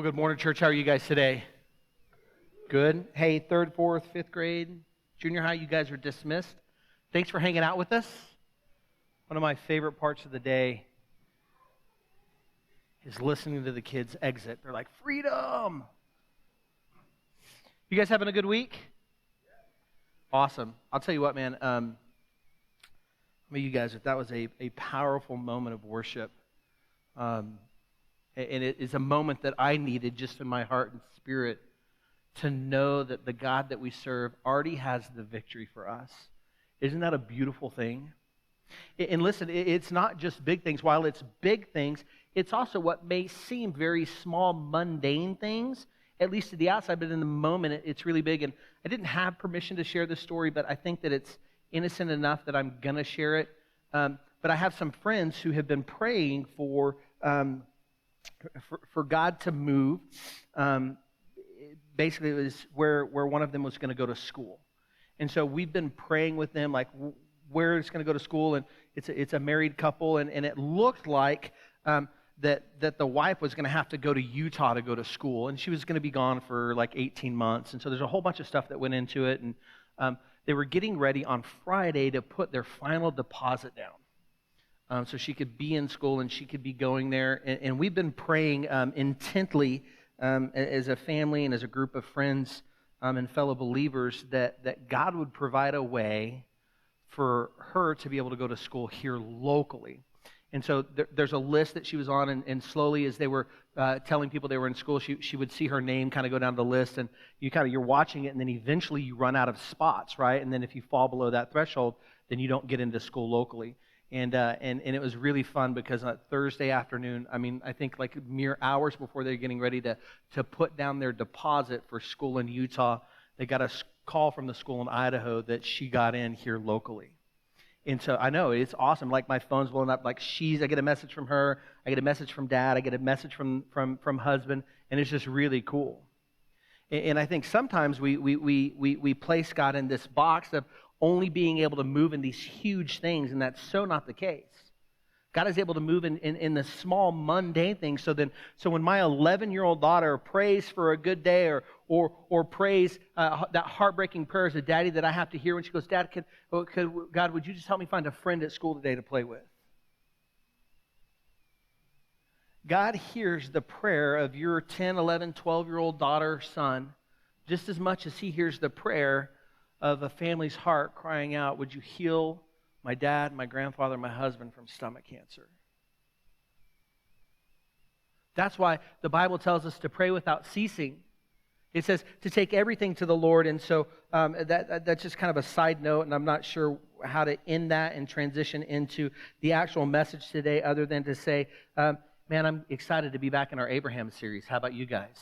Well, good morning, church. How are you guys today? Good. Hey, third, fourth, fifth grade, junior high, you guys are dismissed. Thanks for hanging out with us. One of my favorite parts of the day is listening to the kids exit. They're like, freedom! You guys having a good week? Awesome. I'll tell you what, man. You guys, if that was a powerful moment of worship, and it is a moment that I needed just in my heart and spirit to know that the God that we serve already has the victory for us. Isn't that a beautiful thing? And listen, it's not just big things. While it's big things, it's also what may seem very small, mundane things, at least to the outside, but in the moment, it's really big. And I didn't have permission to share this story, but I think that it's innocent enough that I'm going to share it. But I have some friends who have been praying for God to move. Basically, it was where one of them was going to go to school. And so we've been praying with them, like where it's going to go to school. And it's a married couple. And it looked like that the wife was going to have to go to Utah to go to school. And she was going to be gone for like 18 months. And so there's a whole bunch of stuff that went into it. And they were getting ready on Friday to put their final deposit down. So she could be in school and she could be going there. And we've been praying intently as a family and as a group of friends and fellow believers that God would provide a way for her to be able to go to school here locally. And so there's a list that she was on, and slowly as they were telling people they were in school, she would see her name kind of go down the list, and you're watching it, and then eventually you run out of spots, right? And then if you fall below that threshold, then you don't get into school locally. And it was really fun because on Thursday afternoon, I think like mere hours before they're getting ready to put down their deposit for school in Utah, they got a call from the school in Idaho that she got in here locally. And so I know it's awesome. Like my phone's blowing up. Like I get a message from her, I get a message from dad, I get a message from husband, and it's just really cool. And I think sometimes we place God in this box of only being able to move in these huge things, and that's so not the case. God is able to move in the small, mundane things. So when my 11-year-old daughter prays for a good day or prays that heartbreaking prayer as a daddy that I have to hear when she goes, Dad, God, would you just help me find a friend at school today to play with? God hears the prayer of your 10, 11, 12-year-old daughter, son, just as much as he hears the prayer of a family's heart crying out, would you heal my dad, my grandfather, my husband from stomach cancer? That's why the Bible tells us to pray without ceasing. It says to take everything to the Lord. And so that's just kind of a side note, and I'm not sure how to end that and transition into the actual message today other than to say, man, I'm excited to be back in our Abraham series. How about you guys?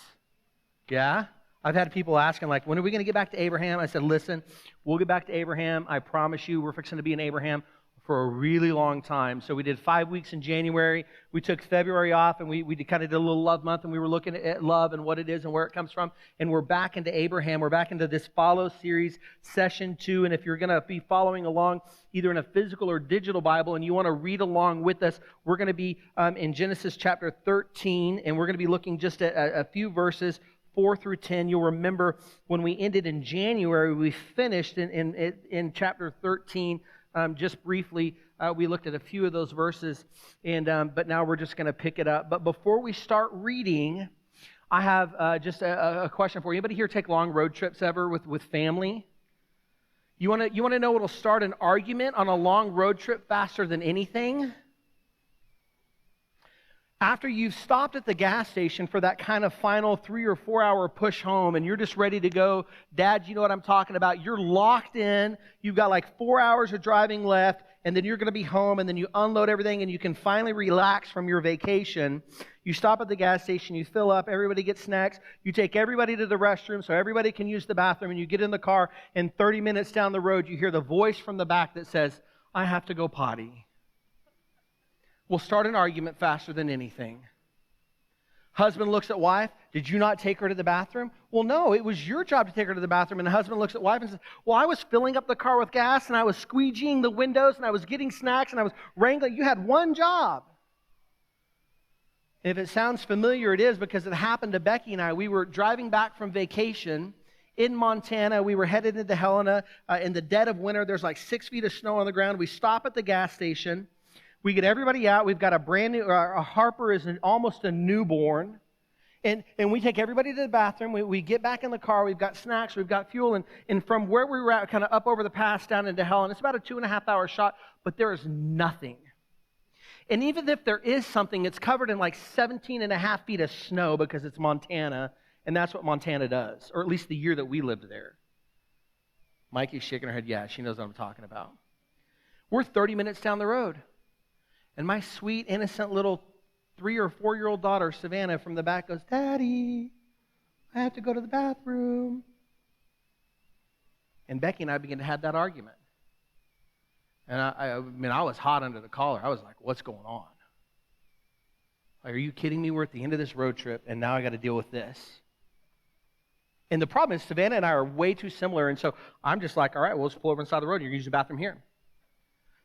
Yeah? I've had people asking, like, when are we going to get back to Abraham? I said, listen, we'll get back to Abraham. I promise you, we're fixing to be in Abraham for a really long time. So we did 5 weeks in January. We took February off, and we kind of did a little love month, and we were looking at love and what it is and where it comes from. And we're back into Abraham. We're back into this Follow series, session 2. And if you're going to be following along either in a physical or digital Bible and you want to read along with us, we're going to be in Genesis chapter 13, and we're going to be looking just at a few verses 4 through 10. You'll remember when we ended in January, we finished in chapter 13 just briefly. We looked at a few of those verses, but now we're just going to pick it up. But before we start reading, I have just a question for you. Anybody here take long road trips ever with family? You want to know what'll start an argument on a long road trip faster than anything? After you've stopped at the gas station for that kind of final 3 or 4 hour push home and you're just ready to go, Dad, you know what I'm talking about? You're locked in. You've got like 4 hours of driving left, and then you're going to be home, and then you unload everything and you can finally relax from your vacation. You stop at the gas station, you fill up, everybody gets snacks, you take everybody to the restroom so everybody can use the bathroom, and you get in the car, and 30 minutes down the road you hear the voice from the back that says, I have to go potty. Will start an argument faster than anything. Husband looks at wife, did you not take her to the bathroom? Well, no, it was your job to take her to the bathroom. And the husband looks at wife and says, well, I was filling up the car with gas, and I was squeegeeing the windows, and I was getting snacks, and I was wrangling. You had one job. And if it sounds familiar, it is, because it happened to Becky and I. We were driving back from vacation in Montana. We were headed into Helena in the dead of winter. There's like 6 feet of snow on the ground. We stop at the gas station. We get everybody out. We've got a brand new, Harper is almost a newborn. And we take everybody to the bathroom. We get back in the car. We've got snacks. We've got fuel. And from where we were at, kind of up over the pass down into Helena, it's about a 2.5-hour shot, but there is nothing. And even if there is something, it's covered in like 17.5 feet of snow because it's Montana, and that's what Montana does, or at least the year that we lived there. Mikey's shaking her head. Yeah, she knows what I'm talking about. We're 30 minutes down the road, and my sweet, innocent little 3 or 4-year-old daughter, Savannah, from the back goes, "Daddy, I have to go to the bathroom." And Becky and I began to have that argument. And I mean, I was hot under the collar. I was like, what's going on? Like, are you kidding me? We're at the end of this road trip, and now I got to deal with this. And the problem is, Savannah and I are way too similar, and so I'm just like, all right, we'll just pull over inside the road, and you're going to use the bathroom here.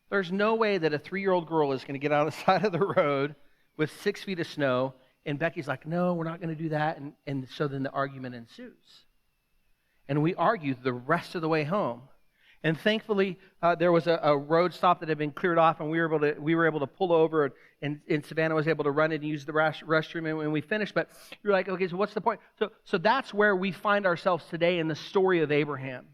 There's no way that a 3-year-old girl is going to get on the side of the road with 6 feet of snow, and Becky's like, no, we're not going to do that, and so then the argument ensues. And we argue the rest of the way home. And thankfully, there was a road stop that had been cleared off, and we were able to pull over, and Savannah was able to run in and use the restroom, and we finished. But you're like, okay, so what's the point? So that's where we find ourselves today in the story of Abraham.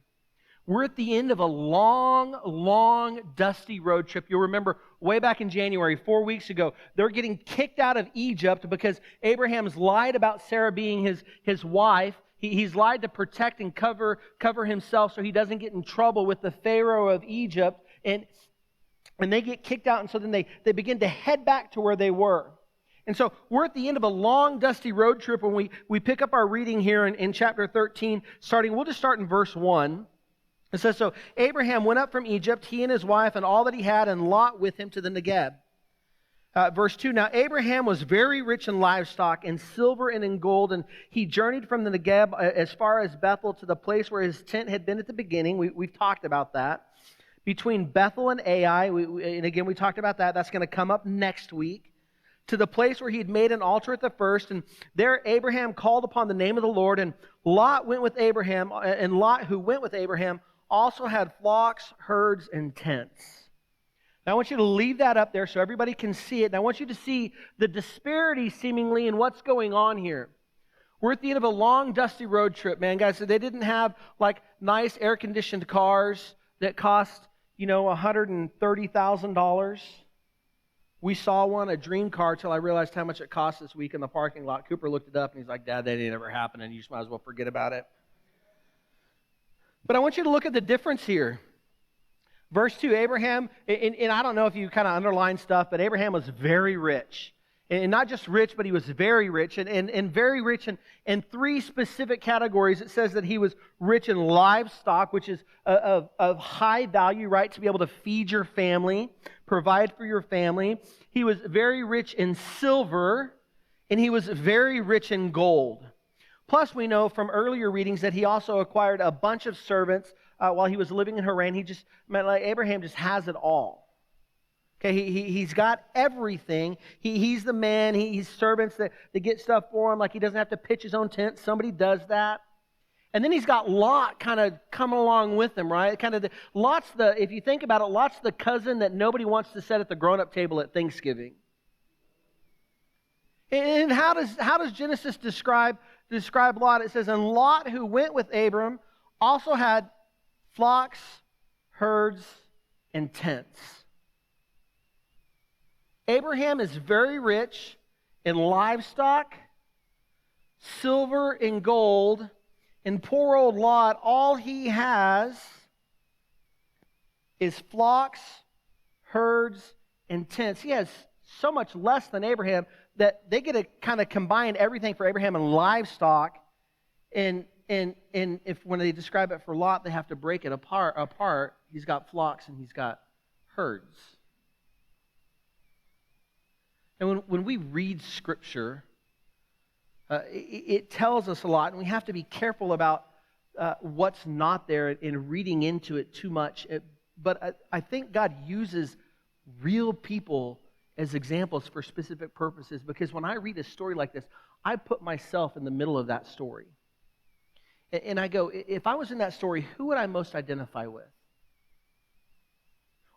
We're at the end of a long, long, dusty road trip. You'll remember way back in January, 4 weeks ago, they're getting kicked out of Egypt because Abraham's lied about Sarah being his wife. He's lied to protect and cover himself so he doesn't get in trouble with the Pharaoh of Egypt. And they get kicked out, and so then they begin to head back to where they were. And so we're at the end of a long, dusty road trip when we pick up our reading here in chapter 13, we'll just start in verse 1. It says, so Abraham went up from Egypt, he and his wife and all that he had, and Lot with him to the Negeb. Verse 2, now Abraham was very rich in livestock, in silver and in gold, and he journeyed from the Negeb as far as Bethel to the place where his tent had been at the beginning. We've talked about that. Between Bethel and Ai, and again, we talked about that. That's going to come up next week. To the place where he had made an altar at the first, and there Abraham called upon the name of the Lord, and Lot went with Abraham, and Lot, who went with Abraham, also had flocks, herds, and tents. Now, I want you to leave that up there so everybody can see it. And I want you to see the disparity seemingly in what's going on here. We're at the end of a long, dusty road trip, man. Guys, so they didn't have like nice air-conditioned cars that cost, $130,000. We saw one, a dream car, till I realized how much it cost this week in the parking lot. Cooper looked it up, and he's like, Dad, that ain't ever happening. You just might as well forget about it. But I want you to look at the difference here. Verse 2, Abraham, and I don't know if you kind of underline stuff, but Abraham was very rich. And not just rich, but he was very rich. And very rich in 3 specific categories. It says that he was rich in livestock, which is of high value, right? To be able to feed your family, provide for your family. He was very rich in silver, and he was very rich in gold. Plus, we know from earlier readings that he also acquired a bunch of servants while he was living in Haran. Abraham just has it all. Okay, he's got everything. He's the man. He's servants that get stuff for him. Like he doesn't have to pitch his own tent. Somebody does that. And then he's got Lot kind of coming along with him, right? If you think about it, Lot's the cousin that nobody wants to sit at the grown-up table at Thanksgiving. And how does Genesis describe Lot? It says, and Lot, who went with Abram, also had flocks, herds, and tents. Abraham is very rich in livestock, silver, and gold. And poor old Lot, all he has is flocks, herds, and tents. He has so much less than Abraham that they get to kind of combine everything for Abraham and livestock. And if when they describe it for Lot, they have to break it apart. He's got flocks and he's got herds. And when we read Scripture, it tells us a lot, and we have to be careful about what's not there in reading into it too much. But I think God uses real people as examples for specific purposes, because when I read a story like this, I put myself in the middle of that story. And I go, if I was in that story, who would I most identify with?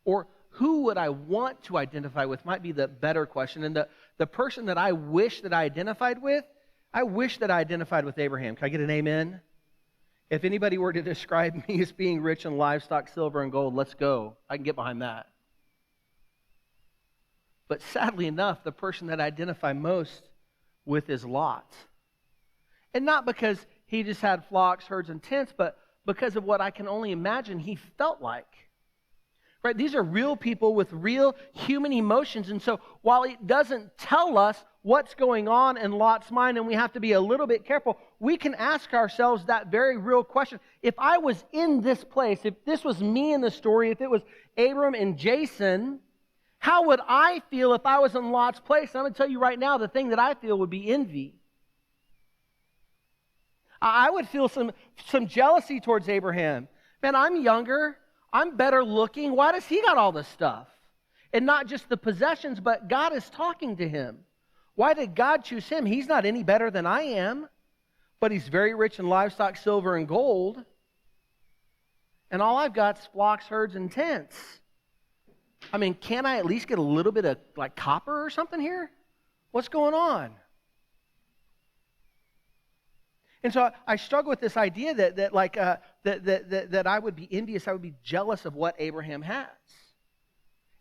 Or who would I want to identify with might be the better question. And the person that I wish that I identified with, I wish that I identified with Abraham. Can I get an amen? If anybody were to describe me as being rich in livestock, silver, and gold, let's go. I can get behind that. But sadly enough, the person that I identify most with is Lot. And not because he just had flocks, herds, and tents, but because of what I can only imagine he felt like. Right? These are real people with real human emotions. And so while it doesn't tell us what's going on in Lot's mind, and we have to be a little bit careful, we can ask ourselves that very real question. If I was in this place, if this was me in the story, if it was Abram and Jason, how would I feel if I was in Lot's place? And I'm going to tell you right now, the thing that I feel would be envy. I would feel some jealousy towards Abraham. Man, I'm younger. I'm better looking. Why does he got all this stuff? And not just the possessions, but God is talking to him. Why did God choose him? He's not any better than I am, but he's very rich in livestock, silver, and gold. And all I've got is flocks, herds, and tents. I mean, can I at least get a little bit of like copper or something here? What's going on? And so I struggle with this idea that I would be envious, I would be jealous of what Abraham has.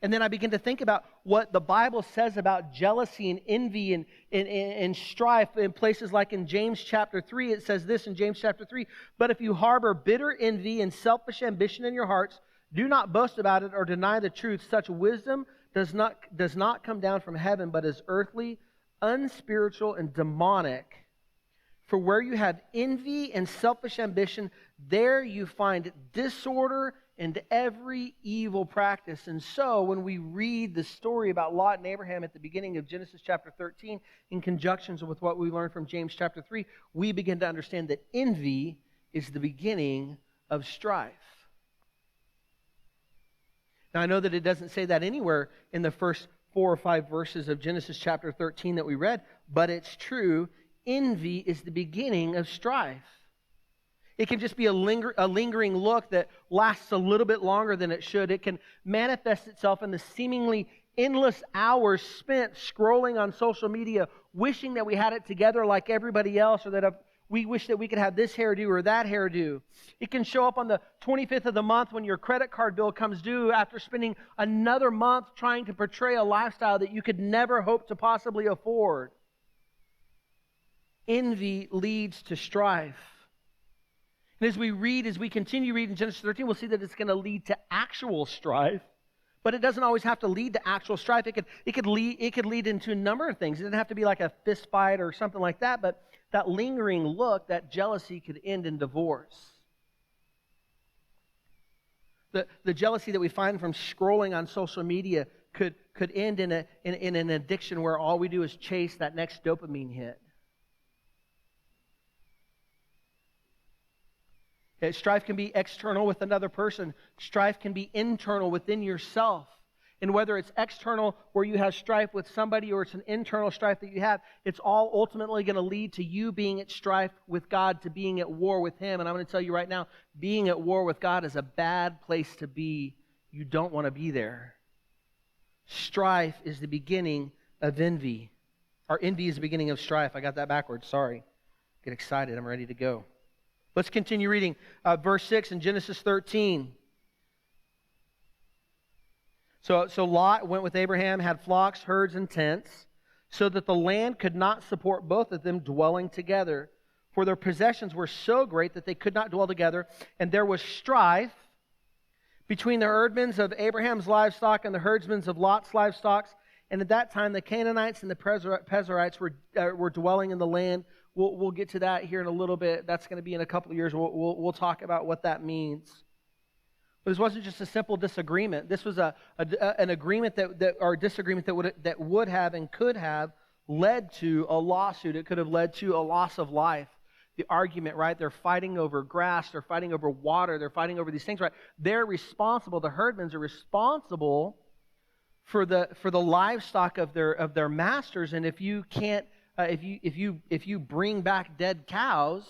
And then I begin to think about what the Bible says about jealousy and envy and strife in places like in James chapter 3. It says this in James chapter 3, "But if you harbor bitter envy and selfish ambition in your hearts, do not boast about it or deny the truth. Such wisdom does not come down from heaven, but is earthly, unspiritual, and demonic. For where you have envy and selfish ambition, there you find disorder and every evil practice." And so when we read the story about Lot and Abraham at the beginning of Genesis chapter 13, in conjunction with what we learned from James chapter 3, we begin to understand that envy is the beginning of strife. Now, I know that it doesn't say that anywhere in the first 4 or 5 verses of Genesis chapter 13 that we read, but it's true. Envy is the beginning of strife. It can just be a lingering look that lasts a little bit longer than it should. It can manifest itself in the seemingly endless hours spent scrolling on social media, wishing that we had it together like everybody else, or that we wish that we could have this hairdo or that hairdo. It can show up on the 25th of the month when your credit card bill comes due after spending another month trying to portray a lifestyle that you could never hope to possibly afford. Envy leads to strife. And as we continue reading Genesis 13, we'll see that it's going to lead to actual strife. But it doesn't always have to lead to actual strife. It could lead into a number of things. It doesn't have to be like a fist fight or something like that, but that lingering look, that jealousy could end in divorce. The jealousy that we find from scrolling on social media could end in an addiction where all we do is chase that next dopamine hit. Strife can be external with another person. Strife can be internal within yourself. And whether it's external where you have strife with somebody or it's an internal strife that you have, it's all ultimately going to lead to you being at strife with God, to being at war with Him. And I'm going to tell you right now, being at war with God is a bad place to be. You don't want to be there. Strife is the beginning of envy. Or envy is the beginning of strife. I got that backwards. Sorry. Get excited. I'm ready to go. Let's continue reading verse 6 in Genesis 13. So Lot went with Abraham, had flocks, herds, and tents, so that the land could not support both of them dwelling together. For their possessions were so great that they could not dwell together, and there was strife between the herdmen of Abraham's livestock and the herdsmen of Lot's livestock. And at that time, the Canaanites and the Perizzites were dwelling in the land. We'll get to that here in a little bit. That's going to be in a couple of years. We'll talk about what that means. But this wasn't just a simple disagreement. This was an agreement or disagreement that would have and could have led to a lawsuit. It could have led to a loss of life. The argument, right? They're fighting over grass. They're fighting over water. They're fighting over these things, right? They're responsible. The herdmen are responsible for the livestock of their masters. And if you can't, if you bring back dead cows,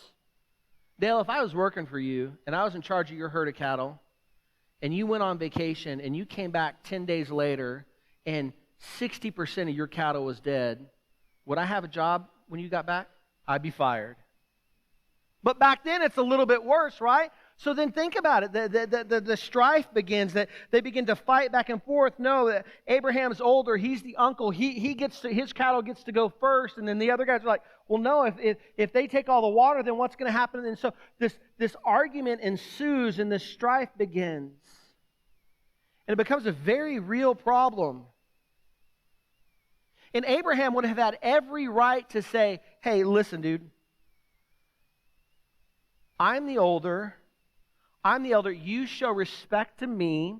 Dale, if I was working for you and I was in charge of your herd of cattle, and you went on vacation and you came back 10 days later and 60% of your cattle was dead, would I have a job when you got back? I'd be fired. But back then it's a little bit worse, right? So then think about it. The strife begins, that they begin to fight back and forth. No, Abraham's older. He's the uncle. He gets to, his cattle gets to go first. And then the other guys are like, well, no, if they take all the water, then what's going to happen? And so this argument ensues and this strife begins. And it becomes a very real problem. And Abraham would have had every right to say, hey, listen, dude, I'm the elder. You show respect to me.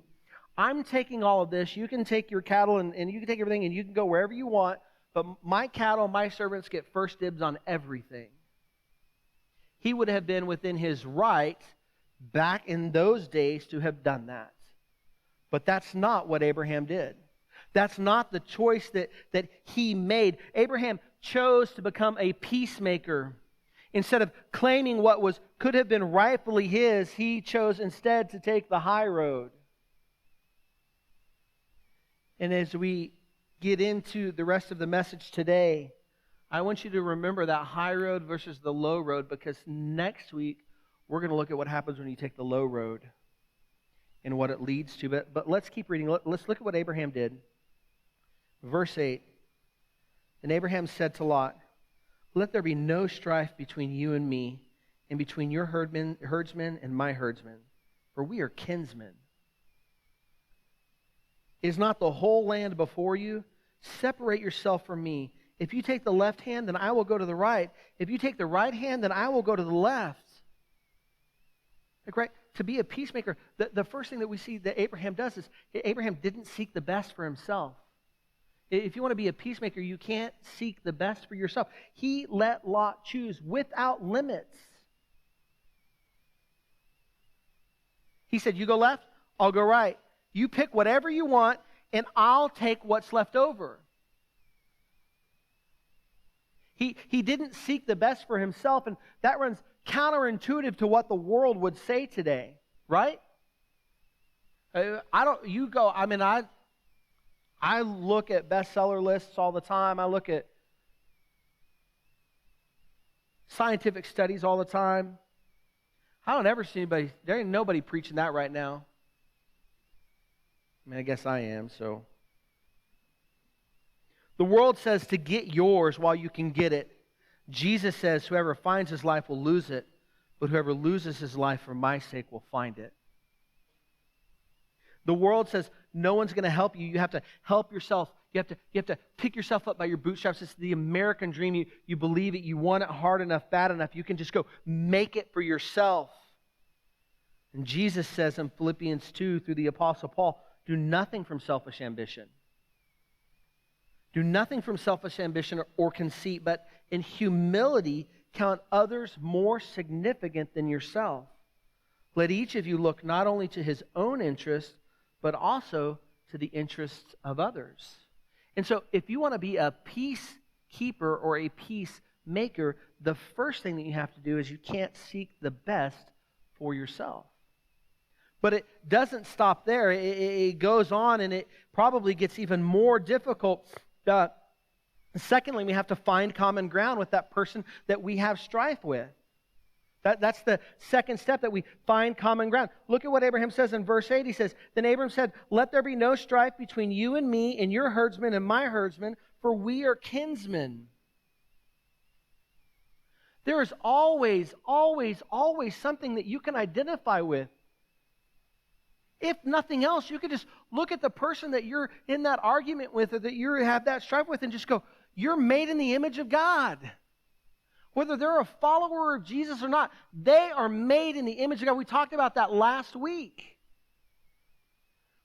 I'm taking all of this. You can take your cattle and you can take everything and you can go wherever you want. But my cattle, my servants get first dibs on everything. He would have been within his right back in those days to have done that. But that's not what Abraham did. That's not the choice that he made. Abraham chose to become a peacemaker. Instead of claiming what could have been rightfully his, he chose instead to take the high road. And as we get into the rest of the message today, I want you to remember that high road versus the low road, because next week we're going to look at what happens when you take the low road and what it leads to. But let's keep reading. Let's look at what Abraham did. Verse 8. And Abraham said to Lot, let there be no strife between you and me, and between your herdsmen and my herdsmen, for we are kinsmen. Is not the whole land before you? Separate yourself from me. If you take the left hand, then I will go to the right. If you take the right hand, then I will go to the left. Like, right? To be a peacemaker, the first thing that we see that Abraham does is Abraham didn't seek the best for himself. If you want to be a peacemaker, you can't seek the best for yourself. He let Lot choose without limits. He said, you go left, I'll go right. You pick whatever you want, and I'll take what's left over. He didn't seek the best for himself, and that runs counterintuitive to what the world would say today, right? I look at bestseller lists all the time. I look at scientific studies all the time. I don't ever see anybody, there ain't nobody preaching that right now. I mean, I guess I am, so. The world says to get yours while you can get it. Jesus says whoever finds his life will lose it, but whoever loses his life for my sake will find it. The world says no one's going to help you. You have to help yourself. You have to pick yourself up by your bootstraps. It's the American dream. You believe it. You want it hard enough, bad enough. You can just go make it for yourself. And Jesus says in Philippians 2 through the Apostle Paul, do nothing from selfish ambition. Do nothing from selfish ambition or conceit, but in humility count others more significant than yourself. Let each of you look not only to his own interests, but also to the interests of others. And so if you want to be a peacekeeper or a peacemaker, the first thing that you have to do is you can't seek the best for yourself. But it doesn't stop there. It goes on, and it probably gets even more difficult. Secondly, we have to find common ground with that person that we have strife with. That's the second step, that we find common ground. Look at what Abraham says in verse 8. He says, then Abraham said, let there be no strife between you and me and your herdsmen and my herdsmen, for we are kinsmen. There is always, always, always something that you can identify with. If nothing else, you could just look at the person that you're in that argument with or that you have that strife with and just go, you're made in the image of God. Whether they're a follower of Jesus or not, they are made in the image of God. We talked about that last week.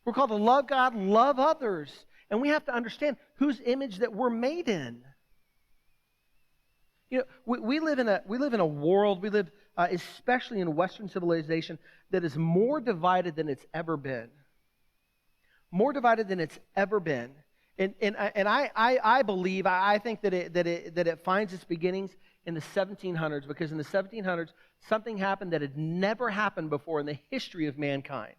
We're called to love God, love others. And we have to understand whose image that we're made in. You know, we live in a world, especially in Western civilization, that is more divided than it's ever been. more divided than it's ever been. I believe, I think that it finds its beginnings in the 1700s, because in the 1700s, something happened that had never happened before in the history of mankind.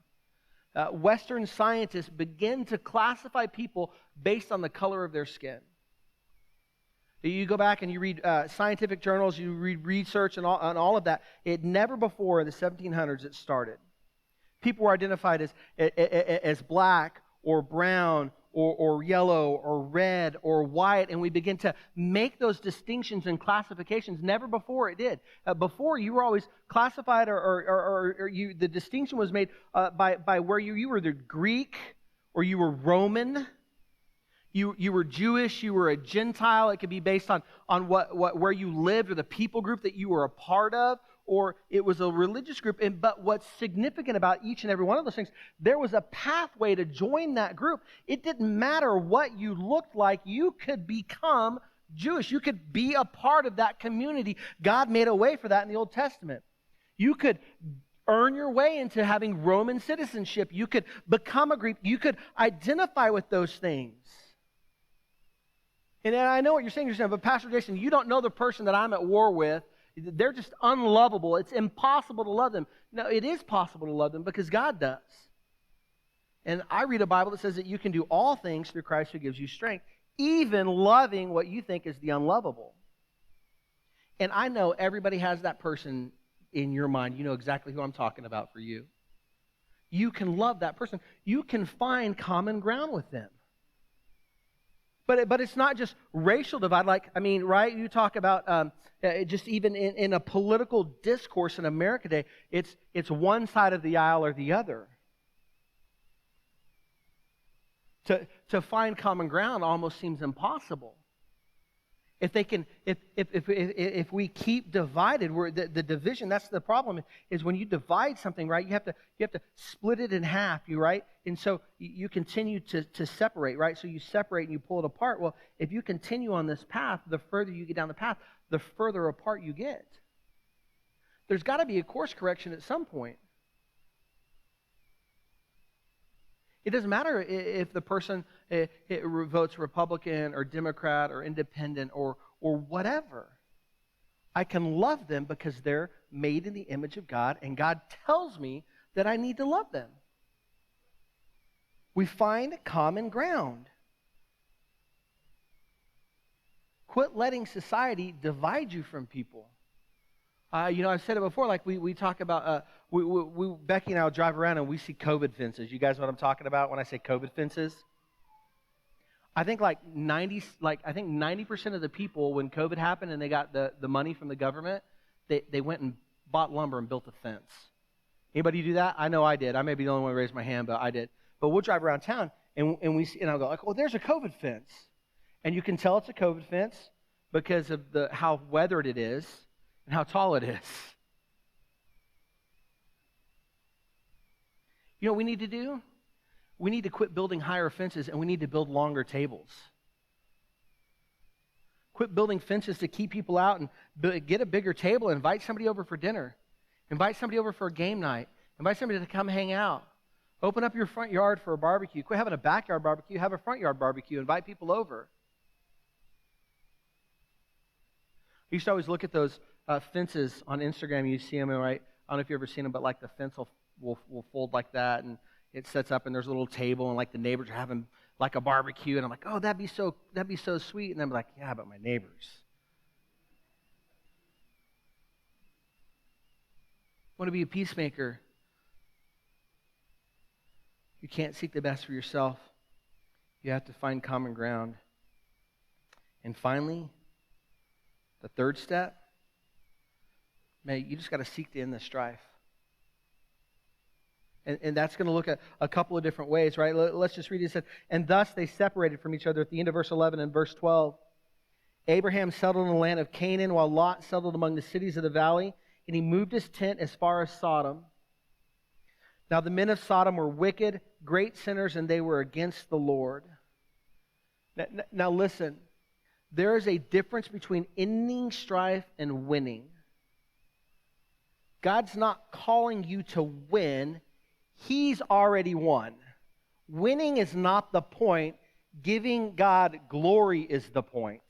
Western scientists begin to classify people based on the color of their skin. You go back and you read scientific journals, you read research and all of that. It never before in the 1700s it started. People were identified as black or brown or yellow or red or white, and we begin to make those distinctions and classifications. Never before it did. Before, you were always classified, the distinction was made by where you were either Greek or you were Roman. You were Jewish, you were a Gentile. It could be based on where you lived or the people group that you were a part of, or it was a religious group. But what's significant about each and every one of those things, there was a pathway to join that group. It didn't matter what you looked like. You could become Jewish. You could be a part of that community. God made a way for that in the Old Testament. You could earn your way into having Roman citizenship. You could become a Greek. You could identify with those things. And I know what you're saying, but Pastor Jason, you don't know the person that I'm at war with. They're just unlovable. It's impossible to love them. No, it is possible to love them because God does. And I read a Bible that says that you can do all things through Christ who gives you strength, even loving what you think is the unlovable. And I know everybody has that person in your mind. You know exactly who I'm talking about for you. You can love that person. You can find common ground with them. But it's not just racial divide. Right? You talk about just even in a political discourse in America today, it's one side of the aisle or the other. To find common ground almost seems impossible. If we keep divided, the division, that's the problem, is when you divide something, right, you have to split it in half, right? And so you continue to separate, right? So you separate and you pull it apart. Well, if you continue on this path, the further you get down the path, the further apart you get. There's got to be a course correction at some point. It doesn't matter if the person votes Republican or Democrat or Independent or whatever. I can love them because they're made in the image of God, and God tells me that I need to love them. We find common ground. Quit letting society divide you from people. I've said it before, like we talk about, Becky and I will drive around and we see COVID fences. You guys know what I'm talking about when I say COVID fences? I think 90% of the people, when COVID happened and they got the money from the government, they went and bought lumber and built a fence. Anybody do that? I know I did. I may be the only one who raised my hand, but I did. But we'll drive around town and we see, and I'll go like, well, there's a COVID fence. And you can tell it's a COVID fence because of how weathered it is and how tall it is. You know what we need to do? We need to quit building higher fences and we need to build longer tables. Quit building fences to keep people out and get a bigger table. Invite somebody over for dinner. Invite somebody over for a game night. Invite somebody to come hang out. Open up your front yard for a barbecue. Quit having a backyard barbecue. Have a front yard barbecue. Invite people over. I used to always look at those fences on Instagram. You see them, right? I don't know if you've ever seen them, but like the fence will fold like that, and it sets up, and there's a little table, and like the neighbors are having like a barbecue, and I'm like, oh, that'd be so sweet, and I'm like, yeah, but my neighbors. Want to be a peacemaker? You can't seek the best for yourself. You have to find common ground. And finally, the third step, you just got to seek to end the strife. And that's going to look at a couple of different ways, right? Let's just read it. It said, and thus they separated from each other at the end of verse 11 and verse 12. Abraham settled in the land of Canaan, while Lot settled among the cities of the valley, and he moved his tent as far as Sodom. Now the men of Sodom were wicked, great sinners, and they were against the Lord. Now listen, there is a difference between ending strife and winning. God's not calling you to win. He's already won. Winning is not the point. Giving God glory is the point.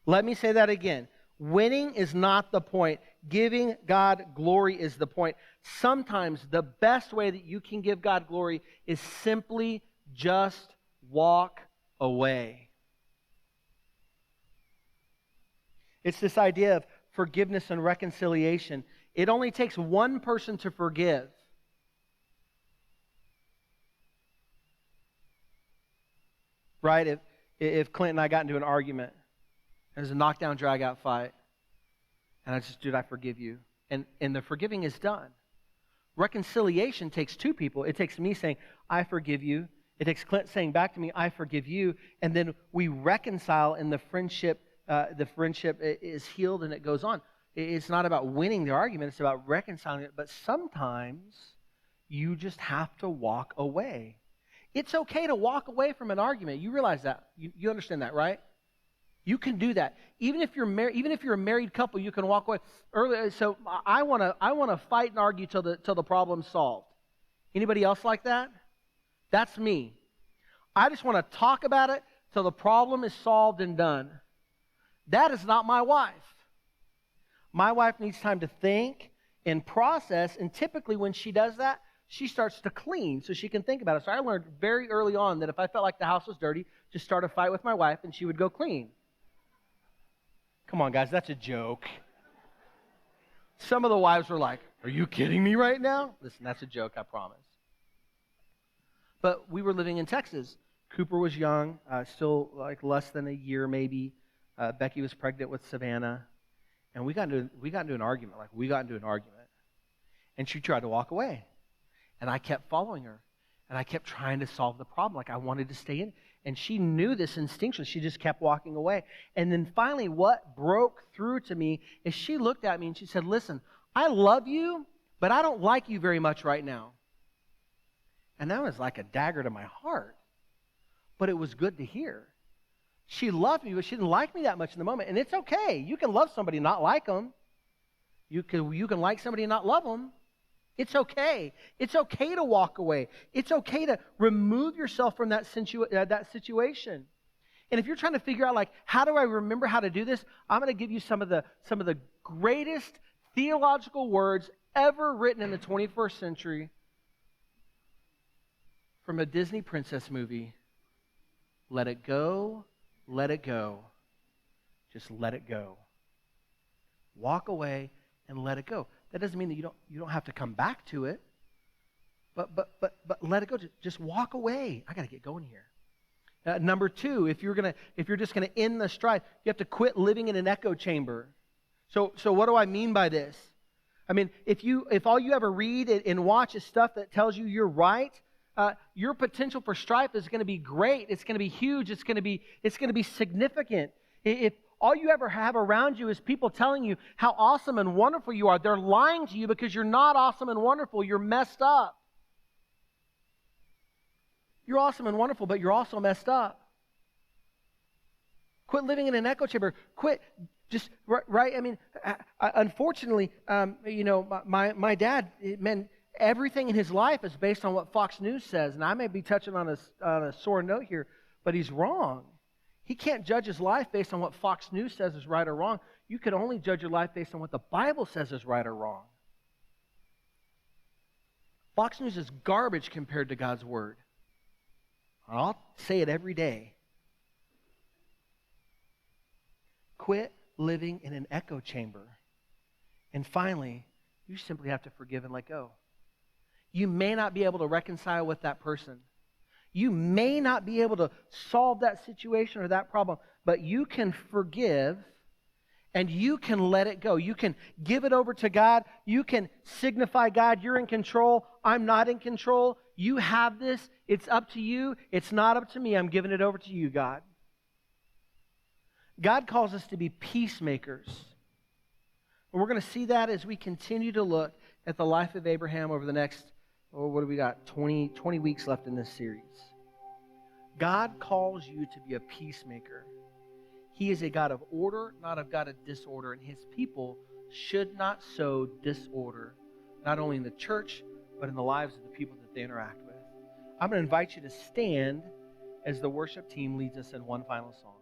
Let me say that again. Winning is not the point. Giving God glory is the point. Sometimes the best way that you can give God glory is simply just walk away. It's this idea of forgiveness and reconciliation. It only takes one person to forgive. Right? If Clint and I got into an argument, it was a knockdown, drag-out fight, and I just, dude, I forgive you. And the forgiving is done. Reconciliation takes two people. It takes me saying, I forgive you. It takes Clint saying back to me, I forgive you. And then we reconcile, and the friendship is healed and it goes on. It's not about winning the argument. It's about reconciling it. But sometimes you just have to walk away. It's okay to walk away from an argument. You realize that. You understand that, right? You can do that. Even if you're married, even if you're a married couple, you can walk away. So I want to fight and argue till the problem's solved. Anybody else like that? That's me. I just want to talk about it till the problem is solved and done. That is not my wife. My wife needs time to think and process, and typically when she does that, she starts to clean so she can think about it. So I learned very early on that if I felt like the house was dirty, just start a fight with my wife and she would go clean. Come on, guys, that's a joke. Some of the wives were like, are you kidding me right now? Listen, that's a joke, I promise. But we were living in Texas. Cooper was young, still like less than a year maybe. Becky was pregnant with Savannah. And we got into an argument. And she tried to walk away. And I kept following her. And I kept trying to solve the problem. Like I wanted to stay in. And she knew this instinctually. She just kept walking away. And then finally what broke through to me is she looked at me and she said, listen, I love you, but I don't like you very much right now. And that was like a dagger to my heart. But it was good to hear. She loved me, but she didn't like me that much in the moment. And it's okay. You can love somebody and not like them. You can like somebody and not love them. It's okay. It's okay to walk away. It's okay to remove yourself from that situation. And if you're trying to figure out, like, how do I remember how to do this? I'm going to give you some of the greatest theological words ever written in the 21st century from a Disney princess movie. Let it go. Let it go. Just let it go. Walk away and let it go. That doesn't mean that you don't have to come back to it. But let it go. Just walk away. I got to get going here. Number two, if you're just gonna end the strife, you have to quit living in an echo chamber. So what do I mean by this? I mean, if all you ever read and watch is stuff that tells you you're right, your potential for strife is going to be great. It's going to be huge. It's going to be significant. If all you ever have around you is people telling you how awesome and wonderful you are, they're lying to you because you're not awesome and wonderful. You're messed up. You're awesome and wonderful, but you're also messed up. Quit living in an echo chamber. Quit. Just right. I mean, unfortunately, my dad, man, everything in his life is based on what Fox News says, and I may be touching on a sore note here, but he's wrong. He can't judge his life based on what Fox News says is right or wrong. You can only judge your life based on what the Bible says is right or wrong. Fox News is garbage compared to God's Word. I'll say it every day. Quit living in an echo chamber. And finally, you simply have to forgive and let go. You may not be able to reconcile with that person. You may not be able to solve that situation or that problem, but you can forgive and you can let it go. You can give it over to God. You can signify, God, you're in control. I'm not in control. You have this. It's up to you. It's not up to me. I'm giving it over to you, God. God calls us to be peacemakers. And we're going to see that as we continue to look at the life of Abraham over the next, what do we got? 20 weeks left in this series. God calls you to be a peacemaker. He is a God of order, not a God of disorder, and His people should not sow disorder, not only in the church, but in the lives of the people that they interact with. I'm going to invite you to stand as the worship team leads us in one final song.